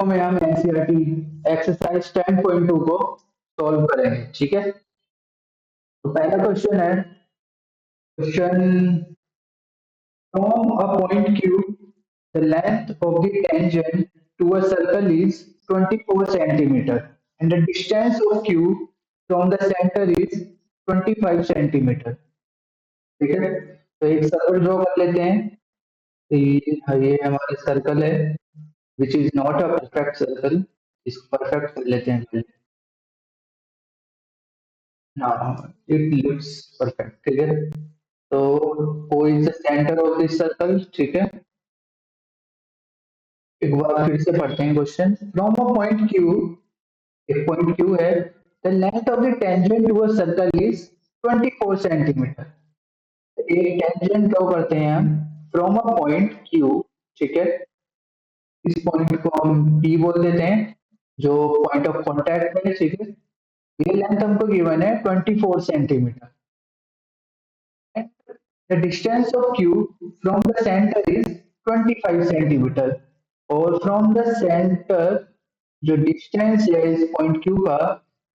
में हम NCERT exercise 10.2 को सॉल्व करेंगे। ठीक है, तो पहला क्वेश्चन है, question from a point Q, the length of the tangent to a circle is 24 centimeter and the distance of Q from the center is 25 centimeter। ठीक है, तो एक सर्कल ड्रॉ कर लेते हैं। तो ये हमारा सर्कल है which is not a perfect circle, इसको परफेक्ट कर लेते हैं पहले। हाँ, इट लुक्स परफेक्ट। ठीक है, तो O is the centre of this circle. ठीक है, एक बार फिर से पढ़ते हैं question. From a point Q, एक पॉइंट Q है, the length of the tangent to a circle is 24 centimetre. एक टेंजेंट ड्रॉ करते हैं हम फ्रॉम अ पॉइंट Q। ठीक है, इस पॉइंट को हम P बोल देते हैं, जो पॉइंट ऑफ कांटेक्ट है। ठीक है, ये लेंथ हमको गिवन है 24 centimetre. The distance of Q from the center is 25 centimetre और फ्रॉम द सेंटर जो डिस्टेंस है इस पॉइंट Q का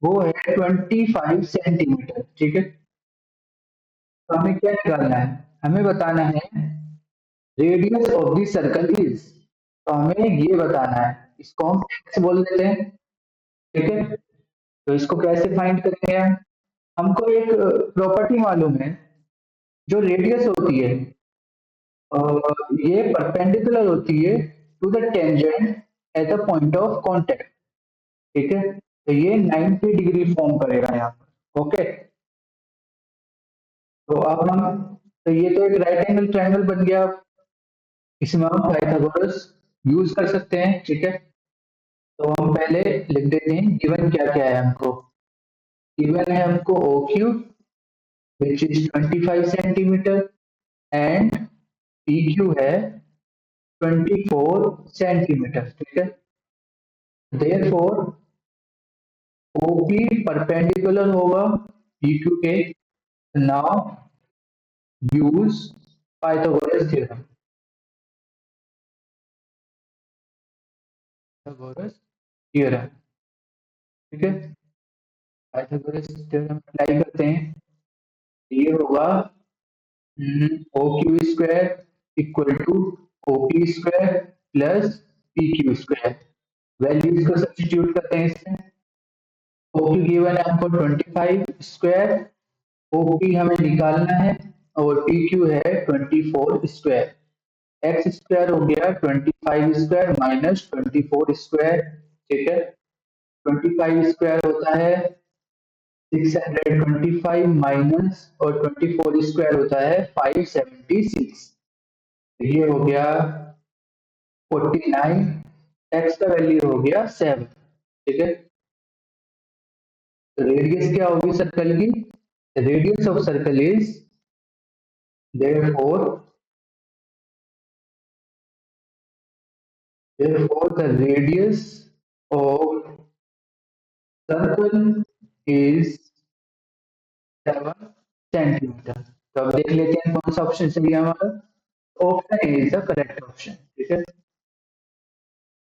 वो है 25 सेंटीमीटर। ठीक है, तो हमें क्या निकालना है, हमें बताना है radius of the circle is, तो हमें ये बताना है, इसको हम x बोल देते हैं। ठीक है, तो इसको कैसे फाइंड करेंगे हम, हमको एक प्रॉपर्टी मालूम है, जो रेडियस होती है ये परपेंडिकुलर होती है to the tangent at the point of contact. ठीक है, तो ये 90 डिग्री फॉर्म करेगा यहाँ पर। ओके, तो अब हम, तो ये तो एक राइट एंगल ट्रायंगल बन गया, इसमें हम पाइथागोरस यूज कर सकते हैं। ठीक है, तो हम पहले लिख देते हैं गिवन क्या क्या है हमको। गिवन है हमको O Q which is 25 centimetre and P Q है 24 सेंटीमीटर। ठीक है, देयरफॉर ओपी परपेंडिकुलर होगा PQ के। Now use Pythagoras theorem. Pythagoras theorem. ठीक है, पाइथागोरस थ्योरम अप्लाई करते हैं, ये होगा O Q square equal to O P square plus P Q square. Values को सब्स्टिट्यूट करते हैं इसमें। ओ क्यू गिवन है हमको 25 स्क्वायर, ओ पी हमें निकालना है और पी क्यू है 24 स्क्वायर। एक्स स्क्वायर हो गया 25 स्क्वायर माइनस 24 स्क्वायर। ठीक है, 25 स्क्वायर होता है 625 माइनस और 24 स्क्वायर होता है 576। ये हो गया 49, एक्स का वैल्यू हो गया 7। ठीक है, तो रेडियस क्या होगी सर्कल की, radius of circle is therefore the radius of circle is 7 centimetre. तो अब देख लेते हैं कौन सा ऑप्शन सही है हमारा। Option A is the correct option. ठीक है,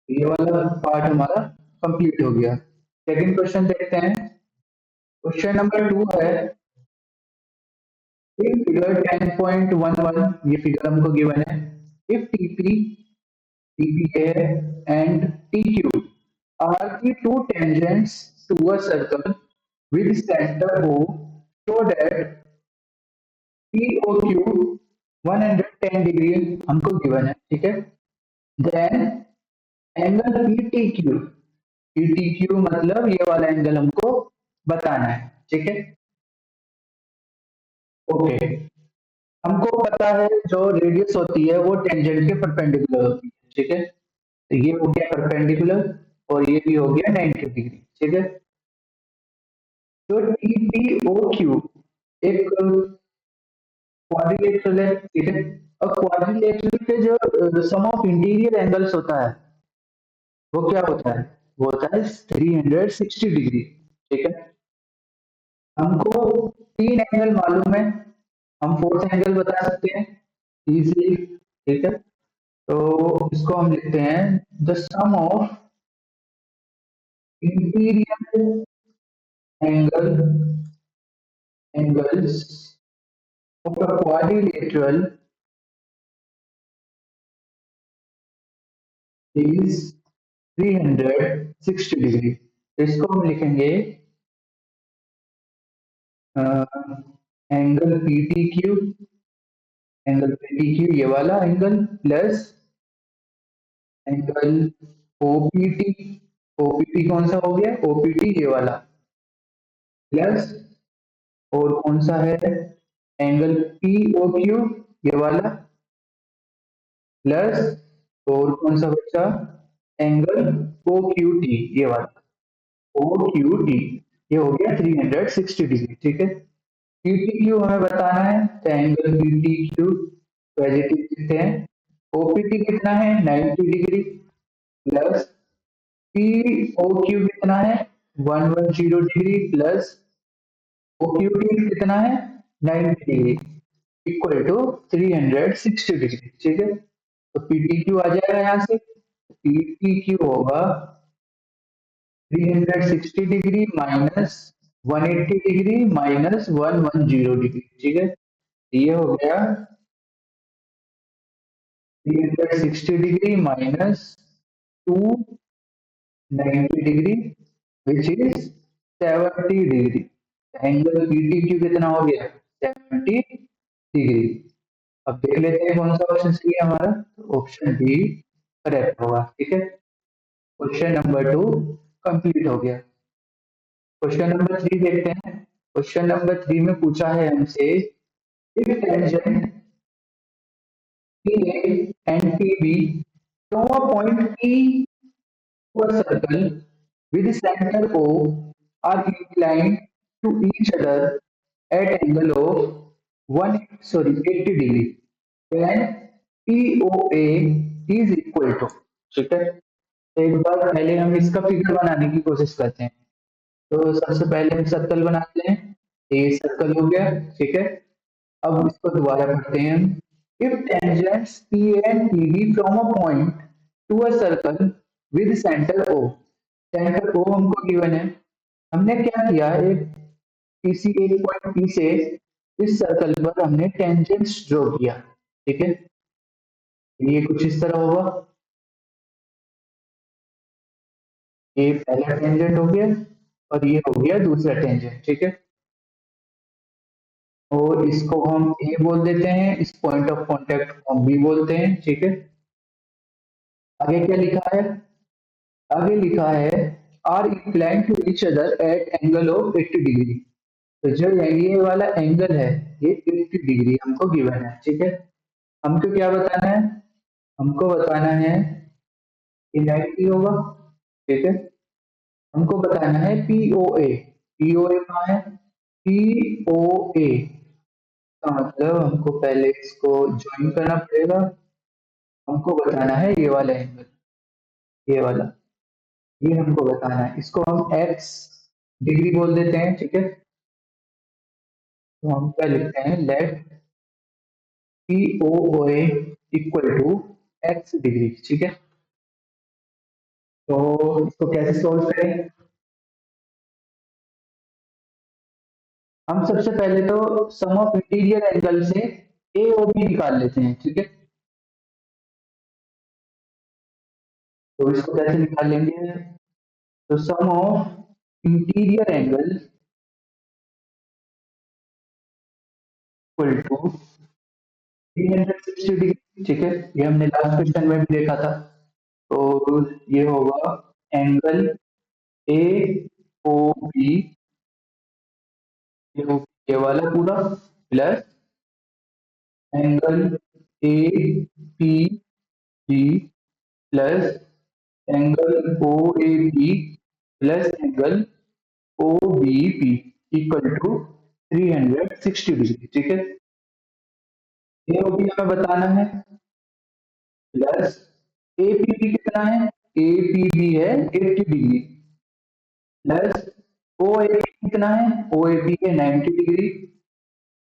ये वाला पार्ट हमारा कंप्लीट हो गया। सेकंड क्वेश्चन देखते हैं, क्वेश्चन नंबर 2 है, इन फिगर 10.11 ये फिगर हमको गिवन है, if TP TPA and TQ are the two tangents to a circle with center O, so that POQ 110 degree हमको गिवन है। ठीक है, देन एंगल PTQ, PTQ मतलब ये वाला एंगल हमको बताना है। ठीक है, ओके, हमको पता है जो रेडियस होती है वो टेंजेंट के परपेंडिकुलर होती है। ठीक है, तो ये हो गया परपेंडिकुलर और ये भी हो गया 90 डिग्री। ठीक है, तो TPOQ एक क्वाड्रिलेटरल है। ठीक है, और क्वाड्रिलेटरल के जो सम ऑफ इंटीरियर एंगल्स होता है वो क्या होता है, वो होता है 360 डिग्री। ठीक है, हमको तीन एंगल मालूम है, हम फोर्थ एंगल बता सकते हैं इजीली। ठीक है, तो इसको हम लिखते हैं the sum of interior angles of a quadrilateral is 360 degree. इसको हम लिखेंगे angle P T Q, angle P T Q ये वाला angle plus angle OPT, OPT कौन सा हो गया, ओपीटी ये वाला प्लस, और कौन सा है एंगल पीओ क्यू ये वाला प्लस, और कौन सा बचा एंगल ओ क्यू टी ये वाला, ओ क्यू टी, ये हो गया 360 डिग्री। ठीक है, पी टी क्यू हमें बताना है, तो angle P T Q positive लिखते हैं, ओपीटी कितना है 90 डिग्री प्लस पीओ क्यू कितना है 110 डिग्री प्लस ओक्यूटी कितना है 90 डिग्री इक्वल टू 360 डिग्री। ठीक है, तो पीटी क्यू आ जाएगा यहाँ से, पीटी क्यू होगा 360 degree minus 180 degree minus 110 degree. ठीक है, ये हो गया 360 degree minus 290 degree which is 70 degree. Angle P T Q कितना हो गया 70 डिग्री। अब देख लेते हैं कौन सा ऑप्शन सही है हमारा, तो ऑप्शन बी करेक्ट होगा। ठीक है, क्वेश्चन नंबर 2 कंप्लीट हो गया। क्वेश्चन नंबर 3 देखते हैं। क्वेश्चन नंबर 3 में पूछा है हमसे if tangent PA and PB from a point P to a circle with center O are inclined to each other at angle of 80 degree, then POA is equal to। ठीक है, तो एक बार पहले हम इसका फिगर बनाने की कोशिश करते हैं। तो सबसे पहले हम सर्कल बनाते हैं, ये सर्कल हो गया। ठीक है, अब इसको दोबारा पढ़ते हैं हम। If tangents P and P B from a point to a circle with centre O, centre O हमको गिवन है, हमने क्या किया एक किसी एक पॉइंट पी से इस सर्कल पर हमने टेंजेंट्स ड्रॉ किया। ठीक है, ये कुछ इस तरह होगा, ये पहला टेंजेंट हो गया और ये हो गया दूसरा टेंजेंट। ठीक है, और इसको हम ए बोल देते हैं, इस पॉइंट ऑफ कांटेक्ट को हम बी बोलते हैं। ठीक है, आगे क्या लिखा है, आगे लिखा है are incline to each other at angle of 80 degree. तो जो ये वाला एंगल है ये 80 डिग्री हमको गिवन है। ठीक है, हमको क्या बताना है, हमको बताना है कि 90 होगा। ठीक है, हमको बताना है पीओए, पीओए कहाँ है, पीओए का मतलब हमको पहले इसको ज्वाइन करना पड़ेगा, हमको बताना है ये वाला एंगल, ये वाला, ये हमको बताना है, इसको हम एक्स डिग्री बोल देते हैं। ठीक है, तो हम क्या लिखते हैं, let P O A equal to x degree. ठीक है, तो इसको कैसे सॉल्व करें, हम सबसे पहले तो सम ऑफ इंटीरियर एंगल से ए ओ बी निकाल लेते हैं। ठीक है, तो इसको कैसे निकाल लेंगे, तो sum of interior angle equal to 360 degree. ठीक है, ये हमने लास्ट क्वेश्चन में भी देखा था, तो ये होगा एंगल ए ओ बी, ये वाला पूरा plus angle A P B plus angle O A B plus angle O B P equal to 360 degree. ठीक है, ये भी हमें बताना है प्लस ए पी बी कितना है, ए पी बी है 80 degree plus O A P कितना है, ओ ए पी है 90 डिग्री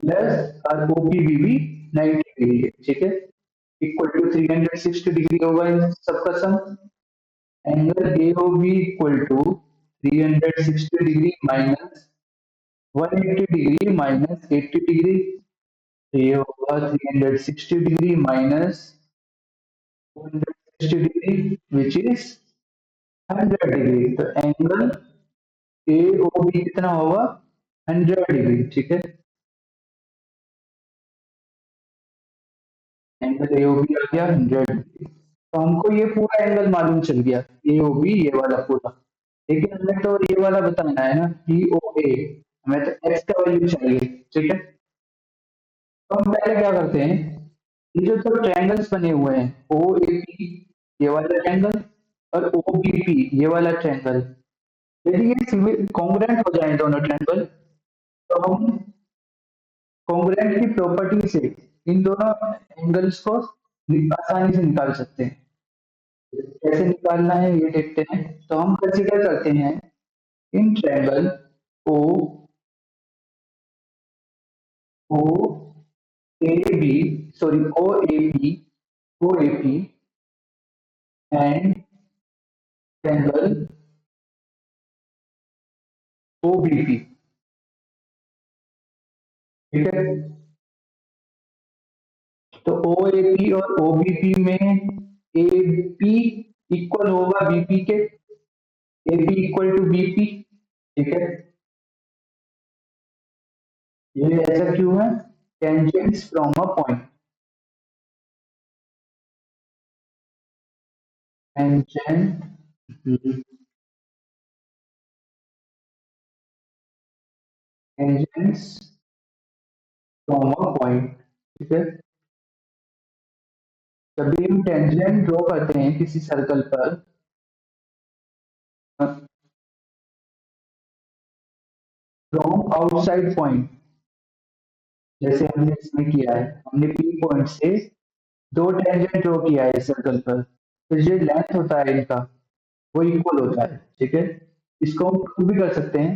प्लस और ओ पी बी भी 90 डिग्री है। ठीक है, इक्वल टू 360 डिग्री होगा इन सबका sum. Angle A O B equal to 360 degree minus 180 degree minus 80 degree, तो ये होगा 360 degree minus 160 degree which is 100 degree. तो एंगल ए ओ बी कितना होगा? 100 डिग्री। ठीक है, एंगल ए ओ बी आ गया 100 डिग्री। तो हमको ये पूरा एंगल मालूम चल गया, ए ओ बी ये वाला पूरा। लेकिन हमें तो ये वाला बताना है ना, पी ओ ए, हमें तो एक्स का वैल्यू चाहिए। ठीक है, तो हम पहले क्या करते हैं, ये जो दो ट्रायंगल्स बने हुए हैं ओ ए पी ये वाला ट्रायंगल और ओ बी पी ये वाला ट्रायंगल, यदि ये कॉन्ग्रुएंट हो जाए दोनों ट्रायंगल, तो हम कॉन्ग्रुएंट की प्रॉपर्टी से इन दोनों एंगल्स को आसानी से निकाल सकते हैं। कैसे निकालना है ये देखते हैं। तो हम कंसीडर करते हैं in triangle O O A B, sorry O A P and triangle O B P. ठीक है, तो ओ ए पी और ओ बी पी में ए पी इक्वल होगा बीपी के, A P equal to BP. ठीक है, ये ऐसा क्यों है? Tangents from a point, tangent tangents from a point. ठीक है, जब भी हम टेंजेंट ड्रॉ करते हैं किसी सर्कल पर, फ्रॉम आउटसाइड पॉइंट, जैसे हमने इसमें किया है, हमने पी पॉइंट से दो टेंजेंट ड्रॉ किया है सर्कल पर, तो जो लेंथ होता है इनका वो इक्वल होता है। ठीक है, इसको हम प्रूव भी कर सकते हैं,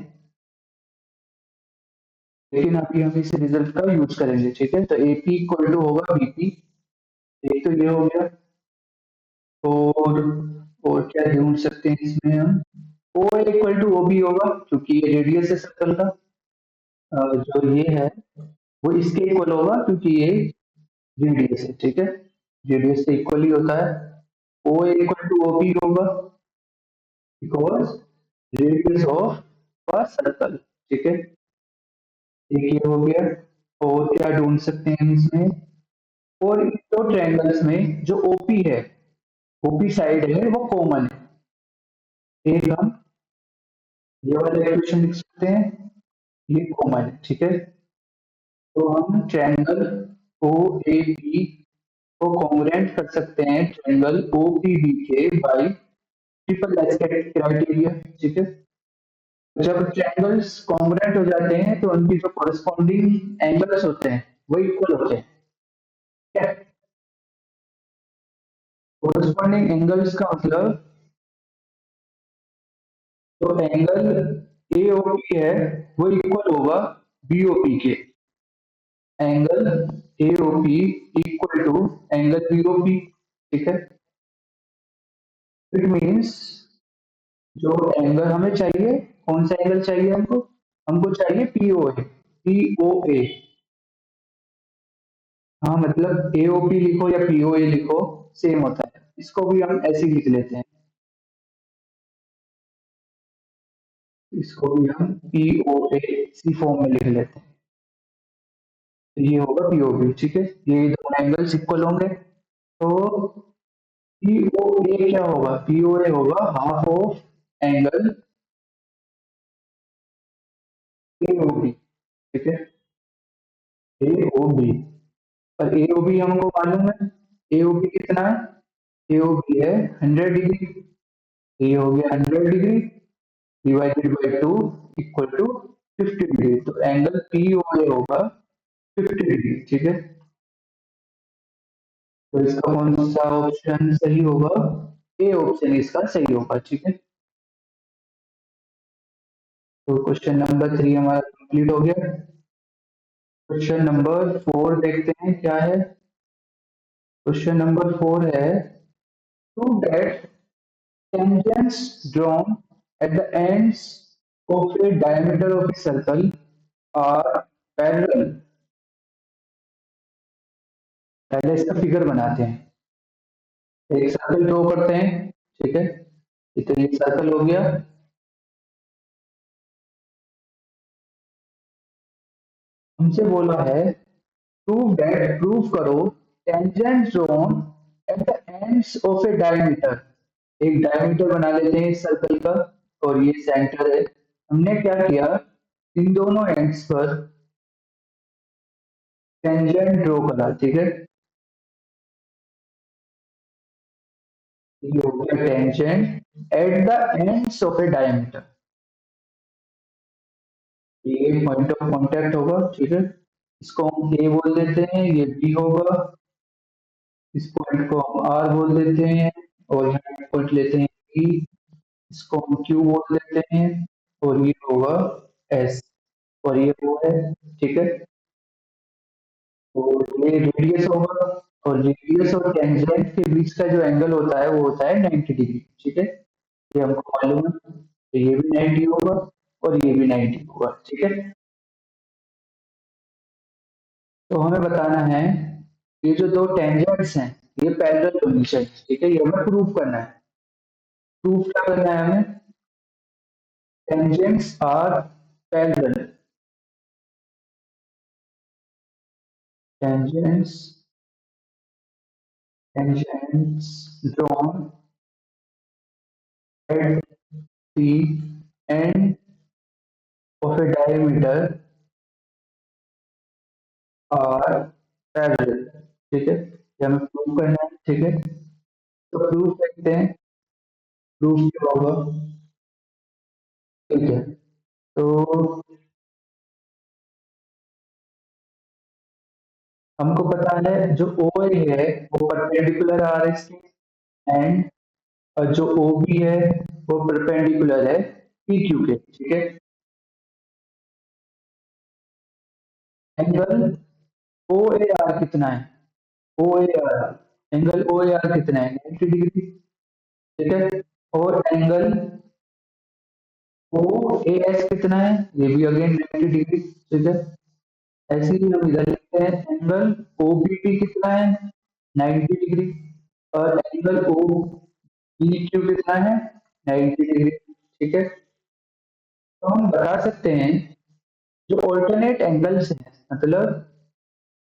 लेकिन अभी हम इस रिजल्ट का यूज करेंगे। ठीक है, तो ए पी इक्वल टू होगा बीपी, एक तो ये हो गया। और और क्या ढूंढ सकते हैं इसमें हम, O equal to O B होगा क्योंकि ये रेडियस है सर्कल का। जो ये है वो इसके इक्वल होगा क्योंकि ये रेडियस है। ठीक है, रेडियस से इक्वल ही होता है। O equal to O B होगा because radius of a circle. ठीक है, एक ये हो गया। और क्या ढूंढ सकते हैं हम इसमें, और इन दो ट्रायंगल्स में जो ओपी है, ओपी साइड है वो कॉमन है, एक हम ये वाला इक्वेशन लिख सकते हैं, ये कॉमन है। ठीक है, तो हम ट्रायंगल ओ ए बी को कॉन्ग्रुएंट कर सकते हैं ट्रायंगल ओ पी बी के बाय ट्रिपल एस्पेक्ट क्राइटेरिया। ठीक है, जब ट्रायंगल्स कॉन्ग्रुएंट हो जाते हैं तो उनकी जो कॉरेस्पॉन्डिंग एंगल्स होते हैं वो इक्वल होते हैं। क्या कॉरेस्पॉन्डिंग एंगल्स का मतलब, तो एंगल ए ओ पी है वो इक्वल होगा बी ओ पी के, angle A O P equal to angle B O P. ठीक है, इट मीन्स जो एंगल हमें चाहिए, कौन सा एंगल चाहिए हमको, हमको चाहिए P O A, P O ए। हाँ मतलब ए ओ पी लिखो या पी ओ ए लिखो सेम होता है, इसको भी हम ऐसे ही लिख लेते हैं, इसको भी हम पी ओ ए सी फॉर्म में लिख लेते हैं। तो ये होगा पी ओ बी। ठीक है, ये दोनों एंगल्स इक्वल होंगे, तो पी ओ ए क्या होगा, पी ओ ए होगा half of angle A O B. ठीक है, ए ओ बी, और ए ओ बी हमको मालूम है, ए ओ बी कितना है, ए ओ बी है 100 डिग्री, ये हो गया 100 degree divided by two equal to 50 degree, तो एंगल पी ओ ए होगा 50 डिग्री। ठीक है, तो इसका कौन सा ऑप्शन सही होगा, ए ऑप्शन इसका सही होगा। ठीक है, तो क्वेश्चन नंबर 3 हमारा कंप्लीट हो गया। क्वेश्चन नंबर 4 देखते हैं क्या है। क्वेश्चन नंबर 4 है, to that tangents drawn at the ends of a diameter of a circle are parallel. पहले इसका फिगर बनाते हैं, एक सर्कल ड्रॉ करते हैं, ठीक है, तो ये सर्कल हो गया। हमसे बोला है प्रूफ करो tangent zone at the ends of A diameter. एक डायमीटर बना लेते हैं इस सर्कल का, और ये सेंटर है। हमने क्या किया, इन दोनों एंड्स पर टेंजेंट ड्रॉ करा, ठीक है। ये हो गया tangent at the ends of A diameter, ये पॉइंट ऑफ कांटेक्ट होगा, ठीक है। इसको हम ए बोल देते हैं, ये बी होगा, इस पॉइंट को हम आर बोल देते हैं, और यहाँ पॉइंट लेते हैं ई, इसको हम क्यू बोल देते हैं, और ये होगा एस, और ये वो है, ठीक है। और ये रेडियस होगा, और रेडियस और टेंजेंट के बीच का जो एंगल होता है वो होता है 90 डिग्री, ठीक है। ये हमको मालूम है, तो ये भी 90 होगा और ये भी 90 होगा, ठीक है। तो हमें बताना है ये जो दो टेंजेंट्स हैं ये पैरेलल होनी चाहिए, ठीक है, ये हमें प्रूव करना है। प्रूफ क्या करना है हमें, tangents are parallel. Tangents, tangents drawn at the end of a diameter are parallel. ठीक है, ये हमें प्रूव करना है, ठीक है। तो प्रूफ देखते हैं, प्रूफ क्या होगा, ठीक है। तो हमको पता है जो ओ ए है वो परपेंडिकुलर आर एस के, एंड और जो ओ बी है वो परपेंडिकुलर है पी क्यू के, ठीक है। एंगल ओ ए आर कितना है, O A R, angle O A R कितना है 90 डिग्री, ठीक है। और एंगल ओ ए एस कितना है, ये भी अगेन 90 डिग्री, ठीक है। ऐसे ही हम इधर लिखते हैं एंगल ओ बी टी कितना है 90 डिग्री, और एंगल ओ बी क्यू कितना है 90 डिग्री, ठीक है। तो हम बता सकते हैं जो ऑल्टरनेट एंगल्स हैं, मतलब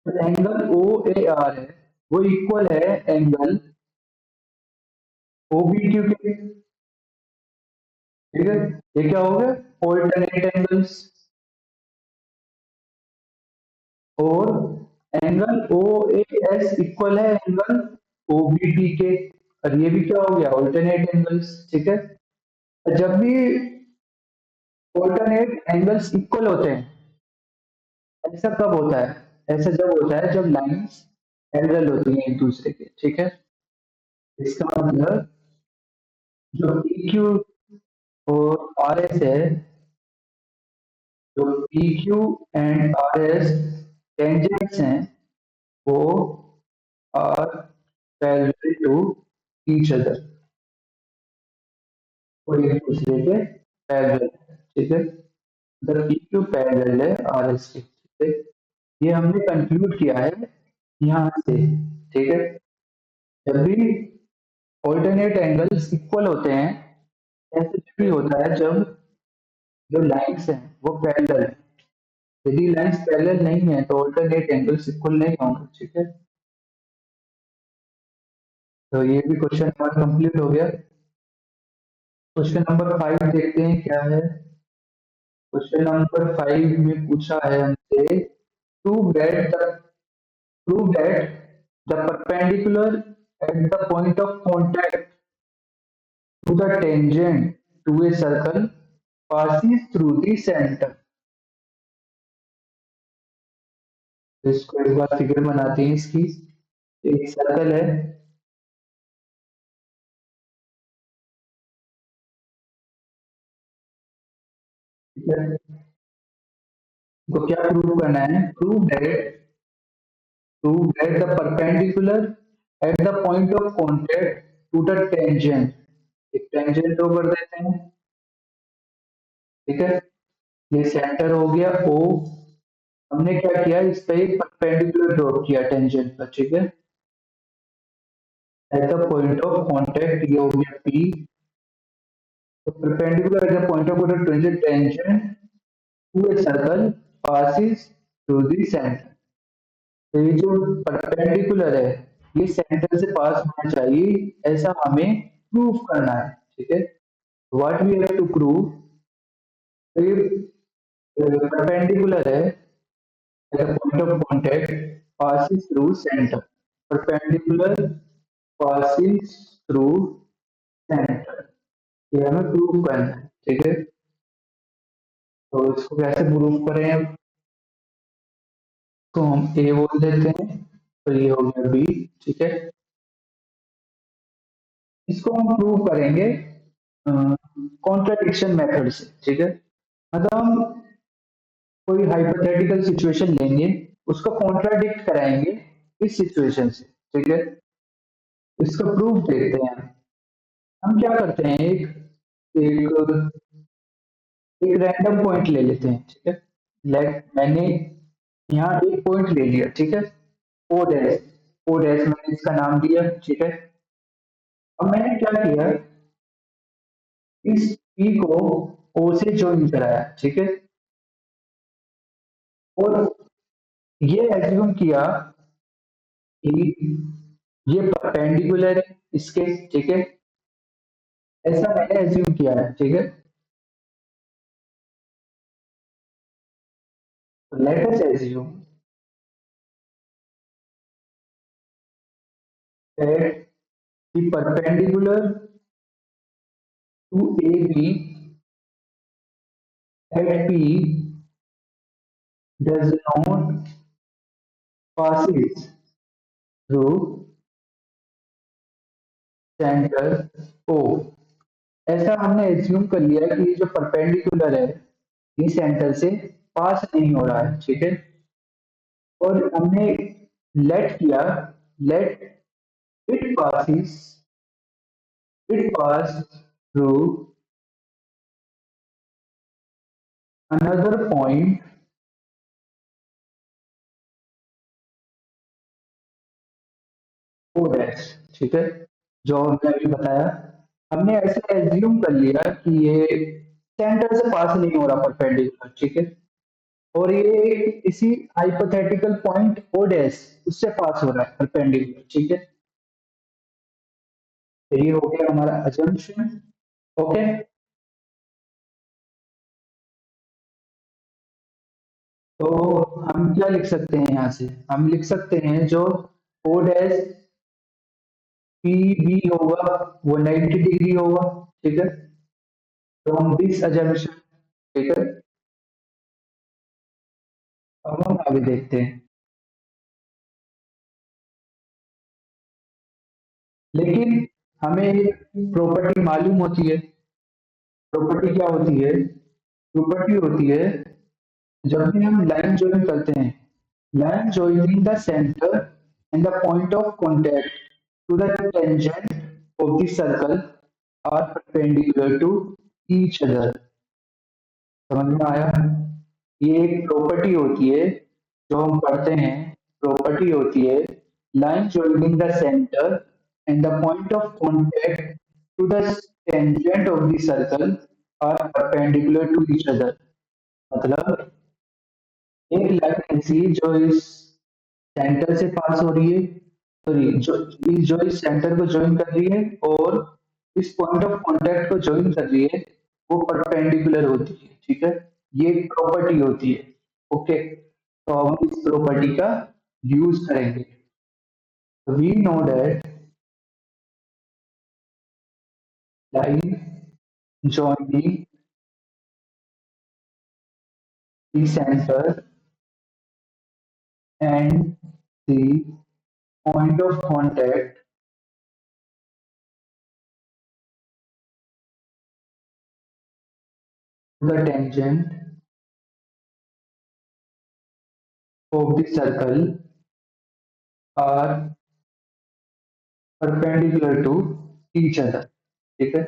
एंगल ओ ए आर है वो इक्वल है एंगल ओ बी क्यू के, ठीक है। ये क्या हो गया, ऑल्टरनेट एंगल्स। और एंगल ओ ए एस इक्वल है एंगल ओ बी टी के, और ये भी क्या हो गया, ऑल्टरनेट एंगल्स, ठीक है। जब भी ऑल्टरनेट एंगल्स इक्वल होते हैं, ऐसा कब होता है, ऐसा जब होता है जब लाइंस पैरेलल होती हैं एक दूसरे के, ठीक है। इसका मतलब जो पी क्यू और आर एस है, जो P Q and R S tangents हैं वो are parallel to each other, वो एक दूसरे के पैरेलल, ठीक है। द पी क्यू पैरेलल है आर एस के, ठीक है। ये हमने कंक्लूड किया है यहाँ से, ठीक है। जब भी ऑल्टरनेट एंगल्स इक्वल होते हैं, ऐसे भी होता है जब जो लाइन्स हैं वो पैरेलल है। यदि लाइन्स पैरेलल नहीं है तो ऑल्टरनेट एंगल्स इक्वल नहीं होंगे, ठीक है। तो ये भी क्वेश्चन हमारा कंप्लीट हो गया। क्वेश्चन नंबर 5 देखते हैं क्या है। क्वेश्चन नंबर 5 में पूछा है हमसे prove that the prove that the perpendicular at the point of contact to the tangent to a circle passes through the center। तो इसको एक बार फिगर बनाते हैं इसकी। एक सर्कल है, ठीक है। तो क्या प्रूव करना है, prove that the perpendicular at the point of contact to the tangent, एक टेंजेंट ड्रॉ कर देते हैं, ठीक है, ये सेंटर हो गया ओ। हमने क्या किया, इस पे एक परपेंडिकुलर ड्रॉ किया टेंजेंट पर, ठीक है। At the point of contact ये हो गया पी। तो perpendicular at the point of tangent to a circle passes through the center। तो ये जो परपेंडिकुलर है ये सेंटर से पास होना चाहिए, ऐसा हमें प्रूव करना है, ठीक है। What we have to prove, ये परपेंडिकुलर है at the point of contact passes through center, perpendicular passes through center, ये हमें प्रूव करना है, ठीक है। तो इसको कैसे प्रूव करें अब, तो हम ए बोल देते हैं, तो ये हो गया बी, ठीक है। इसको हम प्रूव करेंगे कॉन्ट्राडिक्शन मेथड से, ठीक है। मतलब हम कोई हाइपोथेटिकल सिचुएशन लेंगे, उसको कॉन्ट्राडिक्ट कराएंगे इस सिचुएशन से, ठीक है। इसका प्रूफ देखते हैं। हम क्या करते हैं, एक एक रैंडम पॉइंट ले लेते हैं, ठीक है। लाइक मैंने यहाँ एक पॉइंट ले लिया, ठीक है, ओ डैश। ओ डैश मैंने इसका नाम दिया, ठीक है। अब मैंने क्या किया, इस पी को ओ से ज्वाइन कराया, ठीक है। और ये एज्यूम किया कि ये परपेंडिकुलर है इसके, ठीक है। ऐसा मैंने एज्यूम किया है, ठीक है। Let us assume that the perpendicular to AB at P does not passes through center O। ऐसा हमने एज्यूम कर लिया कि ये जो परपेंडिकुलर है ये सेंटर से पास नहीं हो रहा है, ठीक है। और हमने लेट किया, let it passes, it pass through another point O dash, ठीक है। जो हमने अभी बताया, हमने ऐसे एज्यूम कर लिया कि ये सेंटर से पास नहीं हो रहा परपेंडिकुलर, ठीक है। और ये इसी हाइपोथेटिकल पॉइंट ओ डैश उससे पास हो रहा है परपेंडिकुलर, ठीक है। तो ये हो गया हमारा अजम्पशन, ओके। तो हम क्या लिख सकते हैं, यहाँ से हम लिख सकते हैं जो ओ डैश पी बी होगा वो 90 डिग्री होगा, ठीक है, फ्रॉम दिस अजम्पशन, ठीक है। अब हम आगे देखते हैं। लेकिन हमें एक प्रॉपर्टी मालूम होती है। प्रॉपर्टी क्या होती है, प्रॉपर्टी होती है जब भी हम लाइन ज्वाइन करते हैं, line joining the centre and the point of contact to the tangent of the circle are perpendicular to each other. समझ में आया, ये एक प्रॉपर्टी होती है जो हम पढ़ते हैं, प्रॉपर्टी होती है line joining the center and the point of contact to the tangent of the circle are perpendicular to each other। मतलब एक लाइन ऐसी जो इस सेंटर से पास हो रही है, सॉरी जो इस सेंटर को ज्वाइन कर रही है और इस पॉइंट ऑफ कांटेक्ट को ज्वाइन कर रही है, वो परपेंडिकुलर होती है, ठीक है। ये एक प्रॉपर्टी होती है, ओके। तो हम इस प्रॉपर्टी का यूज करेंगे। We know that line joining the center and the point of contact to the tangent of the circle are perpendicular to each other, ठीक है।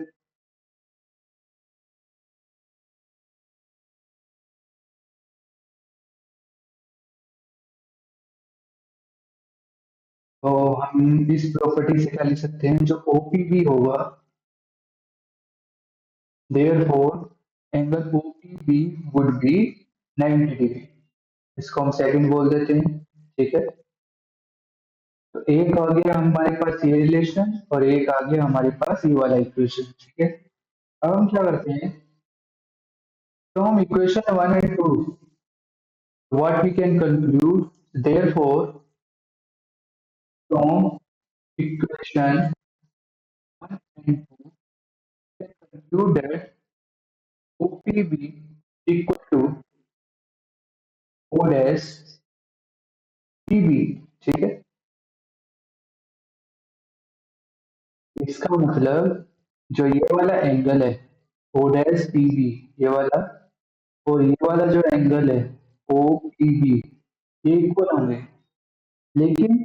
तो हम इस प्रॉपर्टी से क्या लिख सकते हैं, जो ओपीबी होगा, therefore angle OPB would be 90 degree. इसको हम सेकंड बोल देते हैं। ठीक है, तो एक आ गया हमारे पास ये रिलेशन और एक आ गया हमारे पास ये वाला इक्वेशन। ठीक है, अब हम क्या करते हैं, तो हम equation 1 and 2, what we can conclude, therefore from equation 1 and 2 we can conclude that OPB equal to O dash PB। ठीक है, इसका मतलब जो ये वाला एंगल है O dash PB, ये वाला, और ये वाला जो एंगल है OPB, ये इक्वल होंगे। लेकिन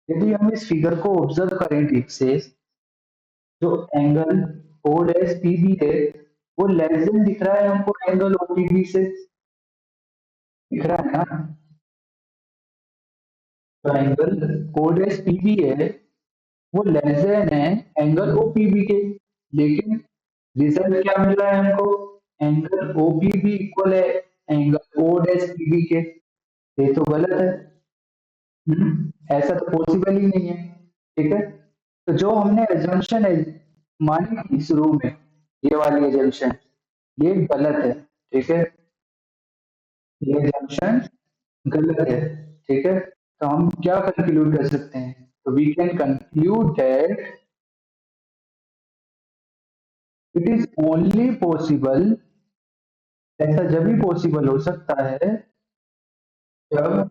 यदि हम इस फिगर को ऑब्जर्व करें ठीक से, जो एंगल O डैश PB है वो लेस देन दिख रहा है हमको एंगल OPB से, दिख रहा है ना। तो एंगल O डैश PB है वो लेस देन है एंगल OPB के, लेकिन रिजल्ट क्या मिल रहा है हमको, एंगल OPB इक्वल है एंगल O डैश PB के। ये तो गलत है। ऐसा तो पॉसिबल ही नहीं है। ठीक है, तो जो हमने एजम्पशन मानी थी शुरू में, ये वाली एजम्पशन, ये गलत है। ठीक है, ये एजम्पशन गलत है। ठीक है, तो हम क्या कंक्लूड कर सकते हैं, तो we can conclude that it is only possible, ऐसा जब भी पॉसिबल हो सकता है जब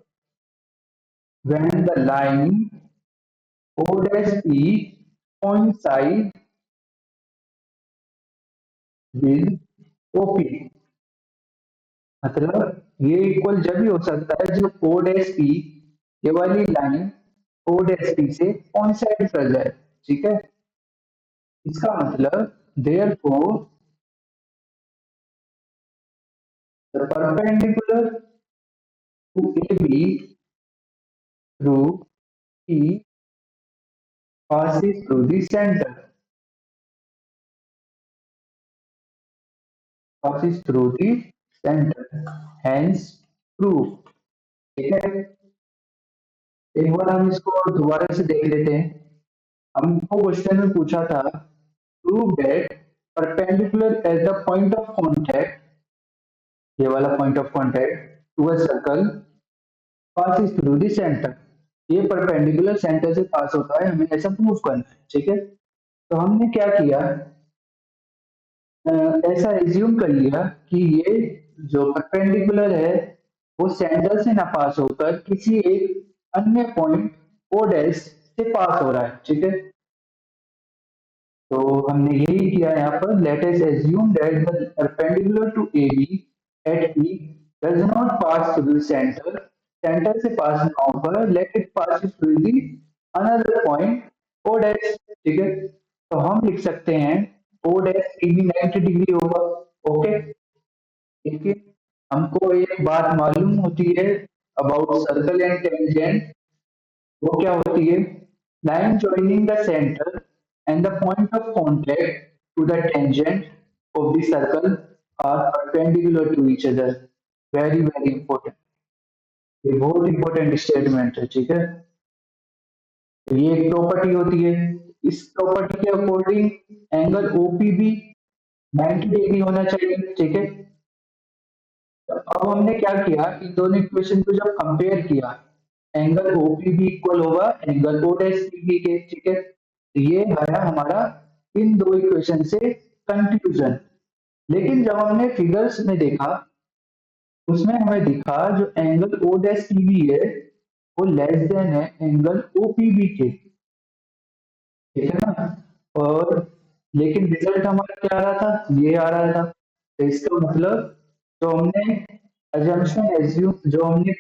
when the line O dash P coincide with OP। मतलब ये इक्वल जब भी हो सकता है जब O डैश P, ये वाली लाइन O डैश P से coincide कर जाए। ठीक है, इसका मतलब therefore the perpendicular to AB through P passes through the center, passes through the center, hence proof। ठीक है, एक बार हम इसको दोबारा से देख लेते हैं। हमको क्वेश्चन में पूछा था, prove that perpendicular at the point of contact, ये वाला point of contact to a circle passes through the centre, ये परपेंडिकुलर सेंटर से पास होता है, हमें ऐसा प्रूव करना है। ठीक है, तो हमने क्या किया, ऐसा एज्यूम कर लिया कि ये जो परपेंडिकुलर है वो सेंटर से ना पास होकर किसी एक अन्य पॉइंट ओ डैश से पास हो रहा है। ठीक है, तो हमने यही किया यहाँ पर, let us assume that the perpendicular to AB at P does not pass through the center, center से पास ना होकर let it pass through the another point O dash। ठीक है, तो हम लिख सकते हैं O dash PB 90 डिग्री होगा। ओके, लेकिन हमको एक बात मालूम होती है अबाउट सर्कल एंड टेंजेंट, वो क्या होती है, line joining the center and the point of contact to the tangent of the circle are perpendicular to each other। Very very important, ये बहुत इंपॉर्टेंट स्टेटमेंट है। ठीक है, तो ये एक प्रॉपर्टी होती है, इस प्रॉपर्टी के अकॉर्डिंग एंगल ओपीबी 90 डिग्री होना चाहिए। ठीक है, तो अब हमने क्या किया, इन दोनों इक्वेशन को जब कंपेयर किया, एंगल ओपीबी इक्वल होगा एंगल ओ डैश पीबी के। ठीक है, तो ये आया हमारा इन दो इक्वेशन से कंक्लूजन। लेकिन जब हमने फिगर्स में देखा, उसमें हमें दिखा जो एंगल ओ डैश पीबी है वो लेस देन है एंगल ओपीबी के। ठीक है ना, और लेकिन रिजल्ट हमारा क्या आ रहा था, ये आ रहा था। तो इसका मतलब जो हमने अजम्पशन एज्यूम जो हमने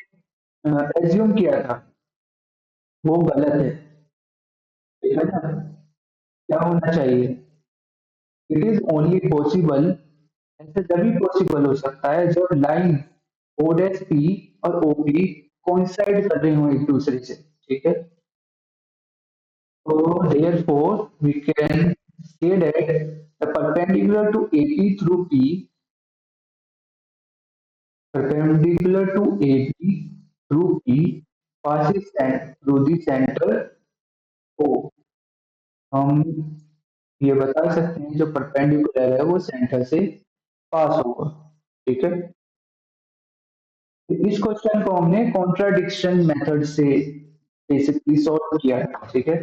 एज्यूम किया था वो गलत है। ठीक है ना, क्या होना चाहिए, इट इज ओनली पॉसिबल, ऐसे तभी पॉसिबल हो सकता है जब लाइन ओ डैश पी और ओपी कोइंसाइड कर रही हो एक दूसरे से। ठीक है, So therefore, we can say that the perpendicular to AP through P, perpendicular to AB through P, passes through the center O. हम ये बता सकते हैं जो परपेंडिकुलर है वो सेंटर से पास होगा। ठीक है, तो इस क्वेश्चन को हमने कॉन्ट्राडिक्शन मेथड से बेसिकली सॉल्व किया है। ठीक है,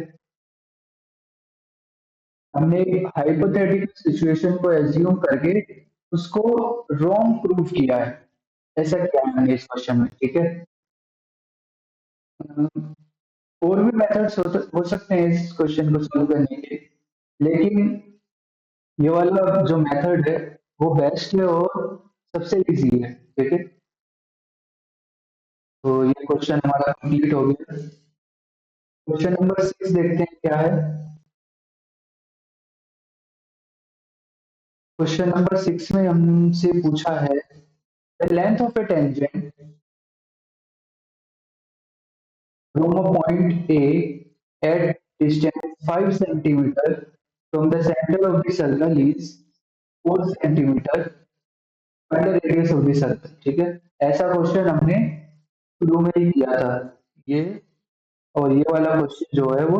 हमने हाइपोथेटिकल सिचुएशन को एज्यूम करके उसको रॉन्ग प्रूव किया है। ऐसा किया है हमने इस क्वेश्चन में। ठीक है, अम, और भी मेथड्स हो सकते हैं इस क्वेश्चन को सॉल्व करने के, लेकिन ये वाला जो मेथड है वो बेस्ट है और सबसे इजी है। ठीक है, तो ये क्वेश्चन हमारा कंप्लीट हो गया। क्वेश्चन नंबर 6 देखते हैं क्या है। क्वेश्चन नंबर 6 में हमसे पूछा है the length of a tangent from a point A at distance 5 centimeter from the center of the circle is 4 centimeter by the radius of the circle। ठीक है, ऐसा क्वेश्चन हमने शुरू में ही किया था ये, और ये वाला क्वेश्चन जो है वो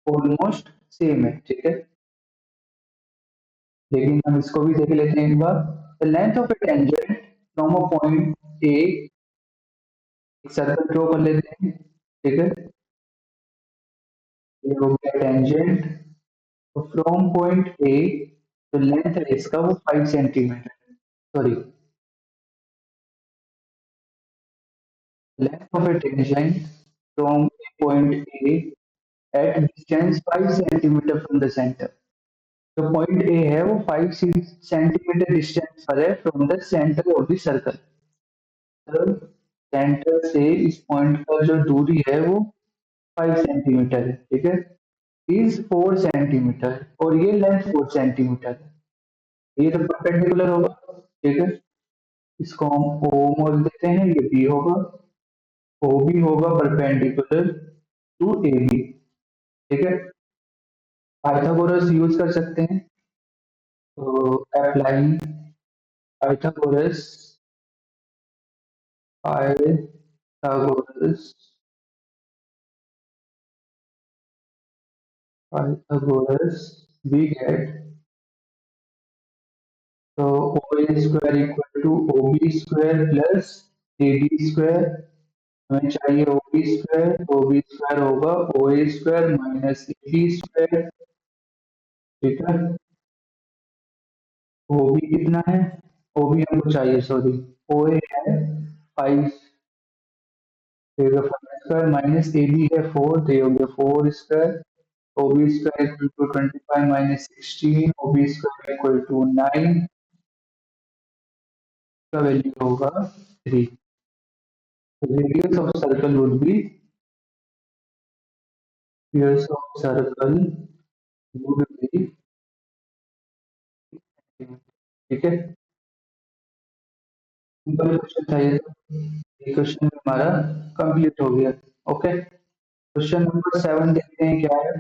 ऑलमोस्ट सेम है। ठीक है, लेकिन हम इसको भी देख लेते हैं एक बार। The length of a tangent from a point A, एक सर्कल ड्रॉ कर लेते हैं। ठीक है, ये हो गया टेंजेंट, तो फ्रॉम पॉइंट ए जो लेंथ है इसका वो 5 centimetre, sorry, length of a tangent from point A at distance 5 centimetre from the centre. जो पॉइंट ए है वो 5 सेंटीमीटर डिस्टेंस पर है from the centre of the circle. तो सेंटर से इस पॉइंट पर जो दूरी है वो 5 सेंटीमीटर है। ठीक है, इज 4 सेंटीमीटर और ये लेंथ 4 सेंटीमीटर है। ये तो परपेंडिकुलर होगा। ठीक है, इसको हम ओ बोल देते हैं, ये बी होगा, ओ बी होगा परपेंडिकुलर टू ए बी। ठीक है, पाइथागोरस यूज कर सकते हैं, तो apply Pythagoras, Pythagoras, Pythagoras we get, तो O A square equal to O B square plus A B square. हमें चाहिए O B square, O B square होगा O A square minus A B square. ठीक है, ओ B कितना है, O B हमको चाहिए, सॉरी, ओ ए है 5 स्क्वायर माइनस ए बी है 4, तो ये हो गया 4 square. O B square equal to 25 minus 16, O B square equal to 9 का वैल्यू होगा 3। Radius of circle would be, radius of circle would be, ठीक है, सिंपल क्वेश्चन था ये, तो ये क्वेश्चन हमारा कंप्लीट हो गया। ओके, क्वेश्चन नंबर 7 देखते हैं क्या है।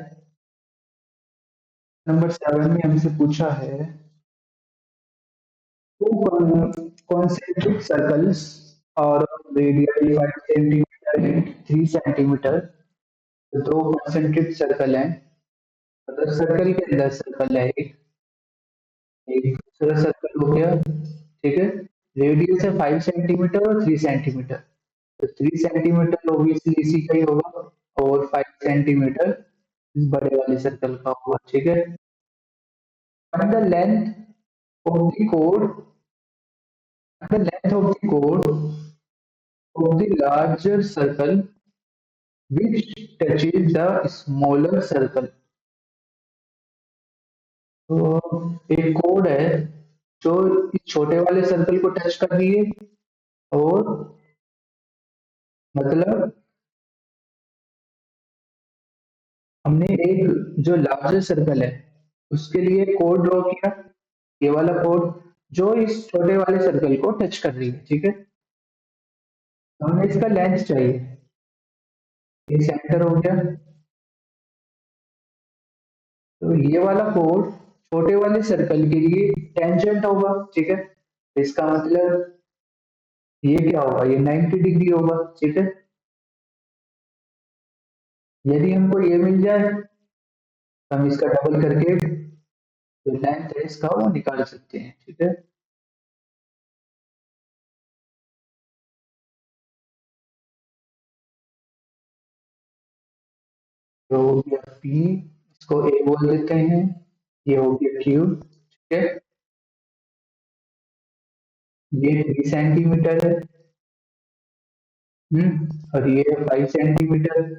नंबर 7 में हमसे पूछा है टू concentric circles और रेडियस 5 सेंटीमीटर एंड 3 सेंटीमीटर, दो concentric सर्कल हैं, मतलब सर्कल के अंदर सर्कल है एक, एक दूसरा सर्कल हो गया। ठीक है, रेडियस है 5 सेंटीमीटर और 3 सेंटीमीटर, तो 3 सेंटीमीटर ऑब्वियसली इसी का ही होगा और 5 सेंटीमीटर इस बड़े वाले सर्कल का होगा। ठीक है, find the length of the chord, the length of the chord of the larger circle which touches the smaller circle। तो एक कोड है जो इस छोटे वाले सर्कल को टच कर रही है, और मतलब हमने एक जो लार्जर सर्कल है उसके लिए कोड ड्रॉ किया, ये वाला कोड जो इस छोटे वाले सर्कल को टच कर रही है। ठीक है, तो हमें इसका लेंथ चाहिए, ये सेंटर हो गया, तो ये वाला कोड छोटे वाले सर्कल के लिए टेंजेंट होगा, ठीक है। इसका मतलब ये क्या होगा, ये 90 डिग्री होगा, ठीक है। यदि हमको ये मिल जाए तो हम इसका डबल करके जो लेंथ है इसका वो निकाल सकते हैं, ठीक है। तो हो गया पी, इसको ए बोल देते हैं, ये हो गया क्यू, ठीक है। ये 3 सेंटीमीटर है, और ये 5 सेंटीमीटर।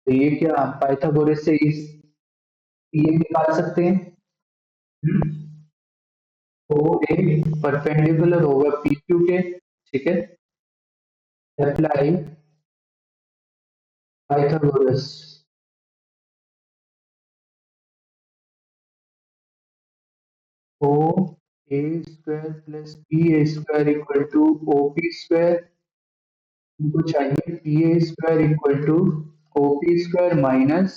तो ये क्या पाइथागोरस से इस ये निकाल सकते हैं। ओ ए परपेंडिकुलर होगा पी क्यू के, ठीक है। Apply Pythagoras, O A square plus B A square equal to O P square. हमको चाहिए P A square equal to O P square minus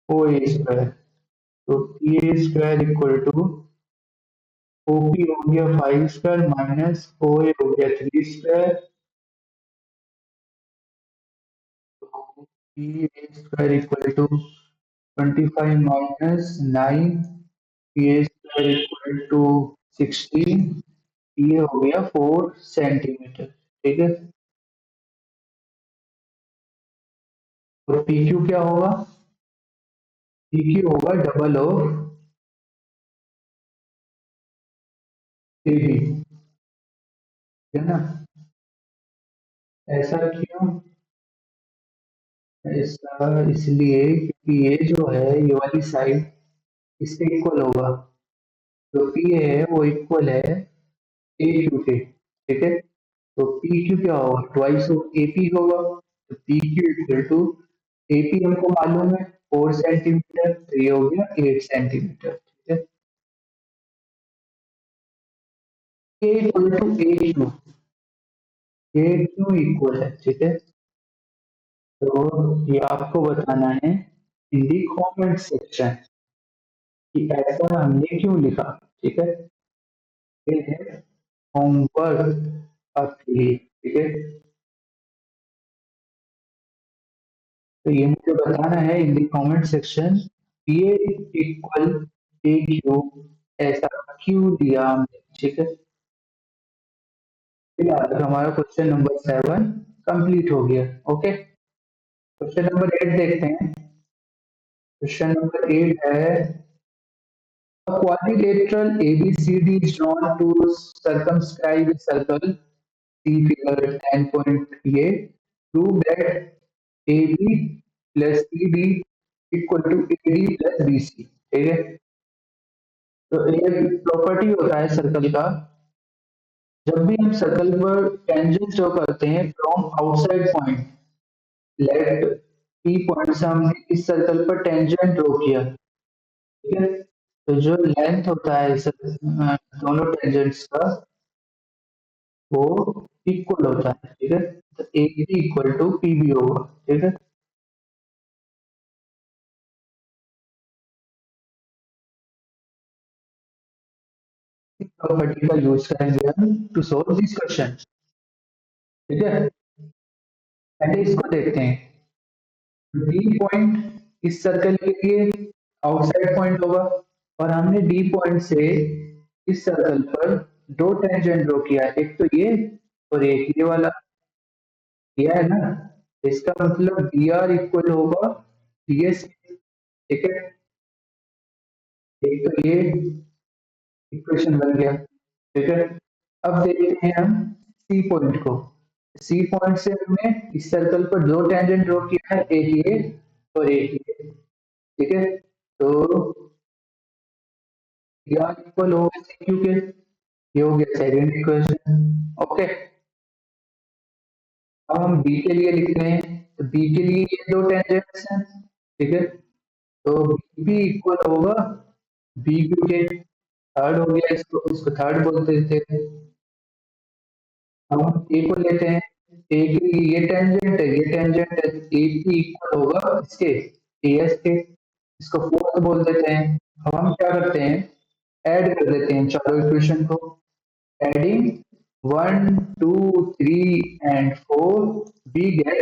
O A square. तो P A square equal to O P हो गया 5 square minus O ए हो गया 3 square. P A square equal to 25 minus 9, P A square equal to 16। ये हो गया 4 centimetre, ठीक है। और पी क्यू क्या होगा, पी क्यू होगा डबल ऑफ ए बी, है ना। ऐसा क्यों, ऐसा इसलिए क्योंकि ये जो है ये वाली साइड इसके इक्वल होगा। जो पी है वो इक्वल है ए क्यू के, ठीक है। तो पी क्यू क्या होगा, ट्वाइस ऑफ ए पी होगा। तो P Q equal to A P हमको मालूम है 4 सेंटीमीटर, तो ये हो गया 8 सेंटीमीटर, ठीक है। A equal to A Q, A Q equal है, ठीक है। तो ये आपको बताना है इन दी कमेंट सेक्शन कि ऐसा हमने क्यों लिखा, ठीक है। ये है होमवर्क आपके लिए, ठीक है। तो ये मुझे बताना है इन दी कमेंट सेक्शन ये इक्वल ए क्यू ऐसा क्यों दिया हमने, ठीक है। फिलहाल हमारा क्वेश्चन नंबर 7 कंप्लीट हो गया, ओके। क्वेश्चन नंबर 8 देखते हैं। क्वेश्चन नंबर 8 है a quadrilateral ABCD is drawn to circumscribe a circle. See figure 10.8. Prove that AB plus EB equal to AD plus BC. ठीक है। तो एक प्रॉपर्टी होता है सर्कल का, जब भी हम सर्कल पर टेंजेंट ड्रॉ करते हैं from outside point, let P point से हमने इस सर्कल पर टेंजेंट ड्रॉ किया, ठीक है। तो जो लेंथ होता है दोनों टेंजेंट्स का वो इक्वल होता है, ठीक है। तो A B equal to P B होगा, ठीक है। प्रॉपर्टी का यूज करेंगे हम टू सॉल्व दिस क्वेश्चन, ठीक है। पहले इसको देखते हैं। डी पॉइंट इस सर्कल के लिए आउटसाइड पॉइंट होगा, और हमने डी पॉइंट से इस सर्कल पर दो टेंजेंट ड्रॉ किया, एक तो ये और एक ये वाला, किया है ना। इसका मतलब बी आर इक्वल होगा बी एस, ठीक है। एक तो ये इक्वेशन बन गया, ठीक है। अब देखते हैं हम सी पॉइंट को। सी पॉइंट से हमने इस सर्कल पर दो टेंजेंट ड्रॉ किया है, एक ये और एक ये, ठीक है। तो या इक्वल होगा सी क्यू के, ये हो गया सेकंड इक्वेशन, ओके। अब हम बी के लिए लिख रहे हैं, तो बी के लिए ये दो टेंजेंट्स हैं, ठीक है। तो बी इक्वल होगा बी क्यू के, थर्ड हो गया, इसको इसको थर्ड बोलते थे। अब हम ए को लेते हैं, ए के लिए ये टेंजेंट है ये टेंजेंट है, ए की इक्वल होगा इसके ए एस के, इसको फोर्थ बोल देते हैं। अब हम क्या करते हैं, ऐड कर देते हैं चारों इक्वेशन को। Adding 1 2 3 and 4 we get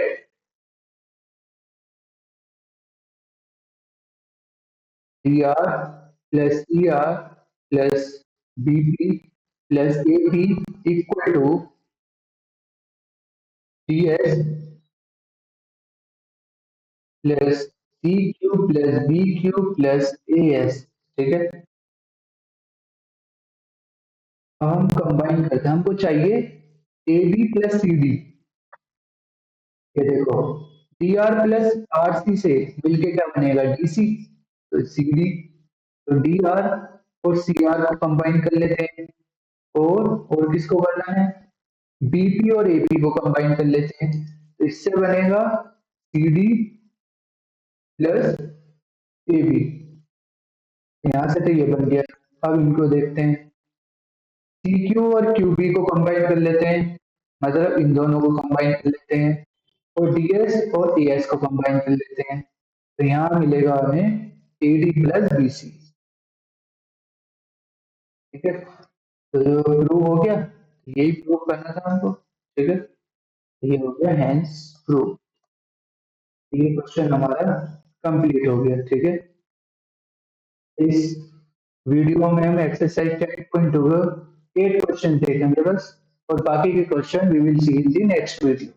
dr plus er plus bp plus ap equal to ds plus C Q plus B Q plus A S. ठीक है, अब हम कंबाइन करते हैं, हमको चाहिए A B plus C D. ये देखो, D R plus R C से मिलके क्या बनेगा, डी सी। तो सी डी, तो डी आर और सी आर को कंबाइन कर लेते हैं। और किसको करना है, बीपी और एपी को कंबाइन कर लेते हैं। तो इससे बनेगा C D plus A B. यहाँ से तो ये बन गया। अब इनको देखते हैं, सी क्यू और क्यू बी को कंबाइन कर लेते हैं, मतलब इन दोनों को कंबाइन कर लेते हैं। और डीएस और एएस को कंबाइन कर लेते हैं। तो यहाँ मिलेगा हमें एडी प्लस बीसी। ठीक है, तो प्रूव हो गया, यही प्रूव करना था हमको। ठीक है, ये हो गया हैंस प्रूव। ये क्वेश्चन हमारा कंप्लीट हो गया। ठीक है, इस वीडियो में हम एक्सरसाइज 10.2 8 क्वेश्चन देखेंगे बस, और बाकी के question we will see in the next video.